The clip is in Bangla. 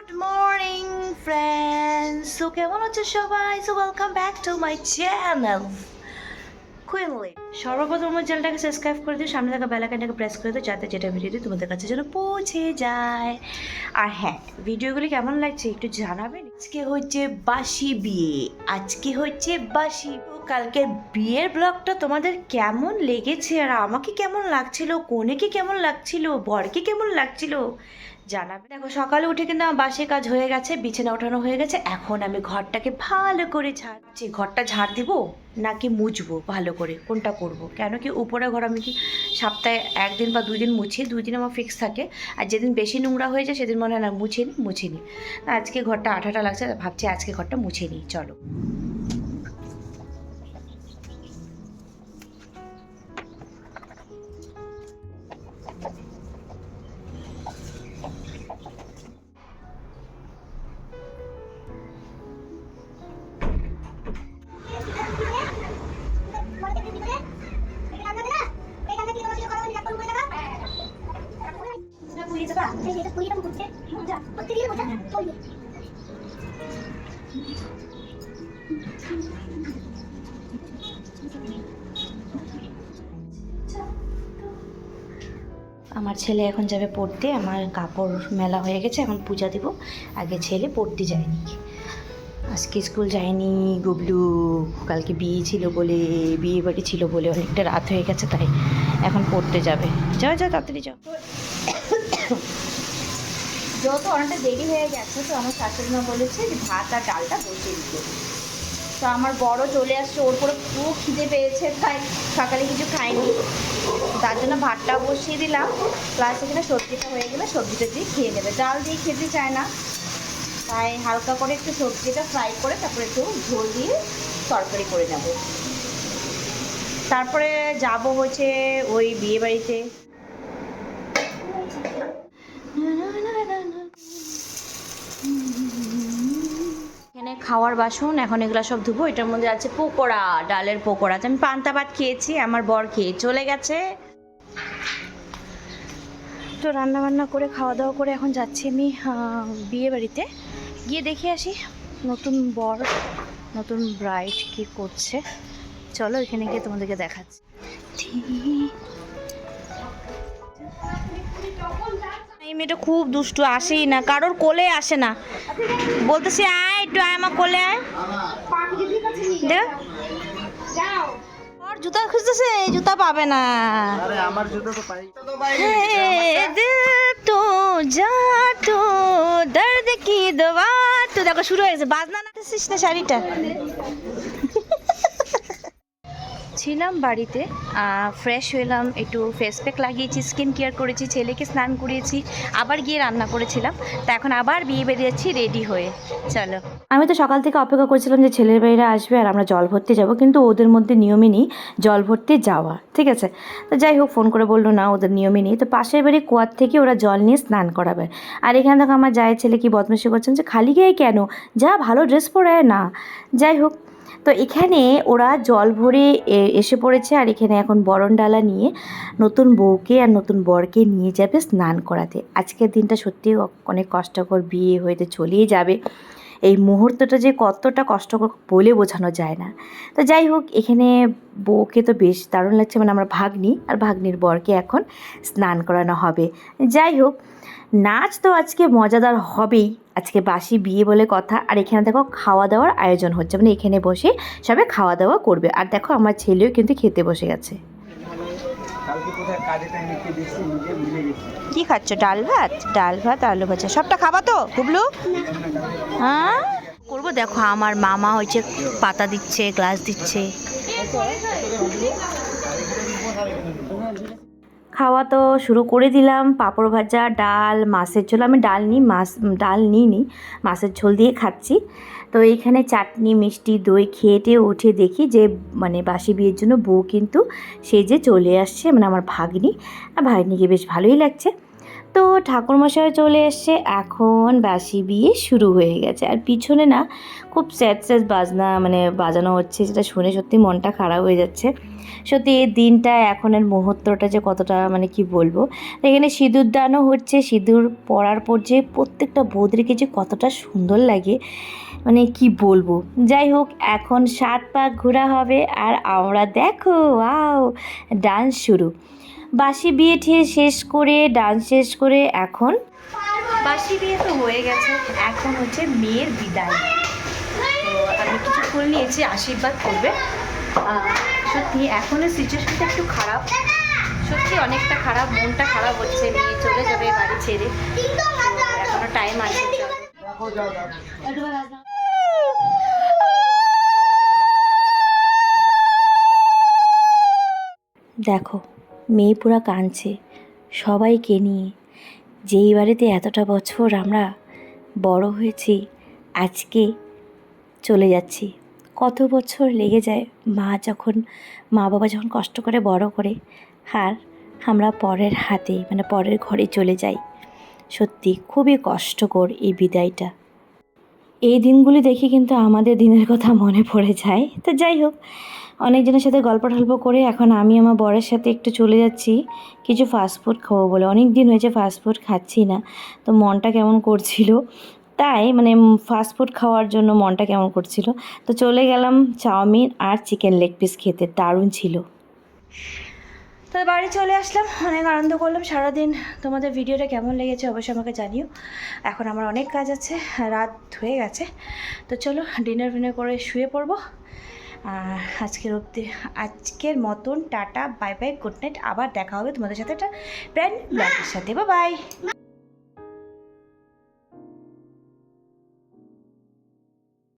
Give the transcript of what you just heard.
গুড মর্নিং ফ্রেন্ডস, সো কেমন আছো সবাই? So welcome back to my channel Queenly. সর্বপ্রথম আমার চ্যানেলটাকে সাবস্ক্রাইব করে দিও, সামনে থাকা বেল আইকনটাকে প্রেস করে দিও যাতে যেটা ভিডিও দিই তোমাদের কাছে যেন পৌঁছে যায়। আর হ্যাঁ, ভিডিওগুলি কেমন লাগছে একটু জানাবেন। আজকে হচ্ছে বাসি বিয়ে, আজকে হচ্ছে বাসি। কালকে বিয়ের ব্লগটা তোমাদের কেমন লেগেছে আর আমাকে কেমন লাগছিল, কনেকে কেমন লাগছিল, বরকে কেমন লাগছিল জানাবে। দেখো সকালে উঠে কিন্তু আমার বাসি কাজ হয়ে গেছে, বিছানা ওঠানো হয়ে গেছে। এখন আমি ঘরটাকে ভালো করে ঝাড়ছি। ঘরটা ঝাড় দিব নাকি মুছবো ভালো করে, কোনটা করব? কেন কি উপরে ঘর আমি কি সপ্তাহে একদিন বা 2 দিন মুছি, 2 দিন আমার ফিক্স থাকে। আর যেদিন বেশি নোংরা হয়ে যায় সেদিন মনে হয় না মুছিনি। আজকে ঘরটা আঠাটা লাগছে, ভাবছি আজকে ঘরটা মুছে নিই, চলো। আমার ছেলে এখন যাবে পড়তে, আমার কাপড় মেলা হয়ে গেছে, এখন পূজা দিব। আগে ছেলে পড়তে যায়নি, আজকে স্কুল যায়নি গুবলু। কালকে বিয়ে বাড়ি ছিল বলে অনেকটা রাত হয়ে গেছে, তাই এখন পড়তে যাবে। যাও তাড়াতাড়ি যাও। যেহেতু অনেকটা দেরি হয়ে গেছে, তো আমার শাশুড়ি মা বলেছে যে ভাত আর ডালটা বসিয়ে দিতে। তো আমার বড় চলে আসছে, ওর পরে খুব খিদে পেয়েছে, তাই সকালে কিছু খাইনি, তার জন্য ভাতটা বসিয়ে দিলাম। প্লাস এখানে সবজিটা হয়ে গেলে সবজিটা দিয়ে খেয়ে নেবে, ডাল দিয়ে খেতে চায় না, তাই হালকা করে একটু সবজিটা ফ্রাই করে তারপরে একটু ঝোল দিয়ে তরকারি করে নেব। তারপরে যাব হচ্ছে ওই বিয়ে বাড়িতে। এখানে খাওয়ার বাসন, এখন এগুলো সব ধুবো। এটার মধ্যে আছে পকোড়া, ডালের পকোড়া। আমি পান্তা ভাত খেয়েছি, আমার বর খেয়ে চলে গেছে। তো রান্না বান্না করে খাওয়া দাওয়া করে এখন যাচ্ছি আমি বিয়ে বাড়িতে, গিয়ে দেখে আসি নতুন বর নতুন ব্রাইড কি করছে। চলো এখানে গিয়ে তোমাদেরকে দেখাচ্ছি। এই মেয়েটা খুব দুষ্টু, আসেই না, কারোর কোলে আসে না। বলতেছি আয় একটু, আয় আমার কোলে আয়। দেখ জুতা খুঁজতেছে, জুতা পাবে না। তো যা তো দর্দ কি দোয়া। তো দেখো শুরু হয়েছে, বাজনা নাচছিস না শাড়িটা। ছিলাম বাড়িতে, ফ্রেশ হলাম, একটু ফেস প্যাক লাগিয়েছি, স্কিন কেয়ার করেছি, ছেলেকে স্নান করিয়েছি, আবার গিয়ে রান্না করেছিলাম। তা এখন আবার বিয়ে বেরিয়েছি রেডি হয়ে। চলো, আমি তো সকাল থেকে অপেক্ষা করছিলাম যে ছেলের বাড়িরা আসবে আর আমরা জল ভরতে যাব, কিন্তু ওদের মধ্যে নিয়মই নেই জল ভরতে যাওয়া, ঠিক আছে। তো যাই হোক, ফোন করে বললো না ওদের নিয়মই নেই। তো পাশের বাড়ি কুয়ার থেকে ওরা জল নিয়ে স্নান করাবে। আর এখানে দেখো আমার যায় ছেলে কি বদমাশি করছেন যে খালি গায়ে কেন, যা ভালো ড্রেস পরে না। যাই হোক, তো এখানে ওরা জল ভরে এসে পড়েছে, আর এখানে এখন বরণডালা নিয়ে নতুন বউকে আর নতুন বরকে নিয়ে যাবে স্নান করাতে। আজকের দিনটা সত্যি অনেক কষ্টকর, বিয়ে হয়ে চলেই যাবে, এই মুহূর্তটা যে কতটা কষ্টকর বলে বোঝানো যায় না। তো যাই হোক, এখানে বউকে তো বেশ দারুণ লাগছে, মানে আমার ভাগ্নি আর ভাগ্নির বরকে এখন স্নান করানো হবে। যাই হোক, নাচ তো আজকে মজাদার হবেই, আজকে বাসি বিয়ে বলে কথা। আর এখানে দেখো খাওয়া দাওয়ার আয়োজন হচ্ছে, মানে এখানে বসে সবাই খাওয়া দাওয়া করবে। আর দেখো আমার ছেলেও কিন্তু খেতে বসে গেছে। কি খাচ্ছ? ডাল ভাত আলু ভাজা, সবটা খাবা তো বুবলু? হ্যাঁ করবো। দেখো আমার মামা হচ্ছে পাতা দিচ্ছে, গ্লাস দিচ্ছে। খাওয়া তো শুরু করে দিলাম, পাঁপড় ভাজা, ডাল, মাছের ঝোল। আমি ডাল নিইনি, মাছের ঝোল দিয়ে খাচ্ছি। তো এইখানে চাটনি, মিষ্টি, দই খেয়ে উঠে দেখি যে মানে বাসি বিয়ের জন্য বউ কিন্তু সেজে চলে আসছে, মানে আমার ভাগ্নি। আর ভাগ্নিকে বেশ ভালোই লাগছে। তো ঠাকুরমশাই চলে এসছে, এখন বাসি বিয়ে শুরু হয়ে গেছে। আর পিছনে না খুব স্যাড স্যাড বাজানো হচ্ছে, যেটা শুনে সত্যি মনটা খারাপ হয়ে যাচ্ছে। সত্যি এই দিনটা, এখনের মুহূর্তটা যে কতটা কি বলবো। এখানে সিঁদুর দানও হচ্ছে, সিঁদুর পরার পর যে প্রত্যেকটা বৌদিকে যে কতটা সুন্দর লাগে কি বলবো। যাই হোক, এখন 7 পাক ঘোরা হবে আর আমরা দেখো ওয়াও ডান্স শুরু। বাসি বিয়ে শেষ করে, ডান্স শেষ করে এখন বাসি বিয়ে তো হয়ে গেছে, এখন হচ্ছে মেয়ের বিদায়। তো আমি কিছু ফুল নিয়েছি, আশীর্বাদ করবে। সত্যি এখনের সিচুয়েশনটা একটু খারাপ, সত্যি অনেকটা খারাপ, মনটা খারাপ হচ্ছে। মেয়ে চলে যাবে বাড়ি ছেড়ে, এখনো টাইম আছে। দেখো মেয়ে পুরা কাঁদছে সবাইকে নিয়ে, যেই বাড়িতে এতটা বছর আমরা বড় হয়েছি, আজকে চলে যাচ্ছি। কত বছর লেগে যায় মা বাবা যখন কষ্ট করে বড় করে, আর আমরা পরের হাতে পরের ঘরে চলে যাই। সত্যি খুবই কষ্টকর এই বিদায়টা। এই দিনগুলি দেখে কিন্তু আমাদের দিনের কথা মনে পড়ে যায়। তো যাই হোক, অনেকজনের সাথে গল্প টল্প করে এখন আমি আমার বরের সাথে একটু চলে যাচ্ছি কিছু ফাস্টফুড খাবো বলে। অনেক দিন হয়েছে ফাস্টফুড খাচ্ছি না, তো মনটা কেমন করছিল, তাই ফাস্টফুড খাওয়ার জন্য মনটা কেমন করছিল। তো চলে গেলাম চাউমিন আর চিকেন লেগ পিস খেতে, দারুণ ছিল। তো বাড়ি চলে আসলাম, অনেক আনন্দ করলাম সারাদিন। তোমাদের ভিডিওটা কেমন লেগেছে অবশ্যই আমাকে জানিও। এখন আমার অনেক কাজ আছে, রাত হয়ে গেছে। তো চলো ডিনার করে শুয়ে পড়বো। আজকের মতন tata, bye bye, good night. আবার দেখা হবে তোমাদের সাথে একটা ব্র্যান্ড ব্লগের সাথে। Bye bye.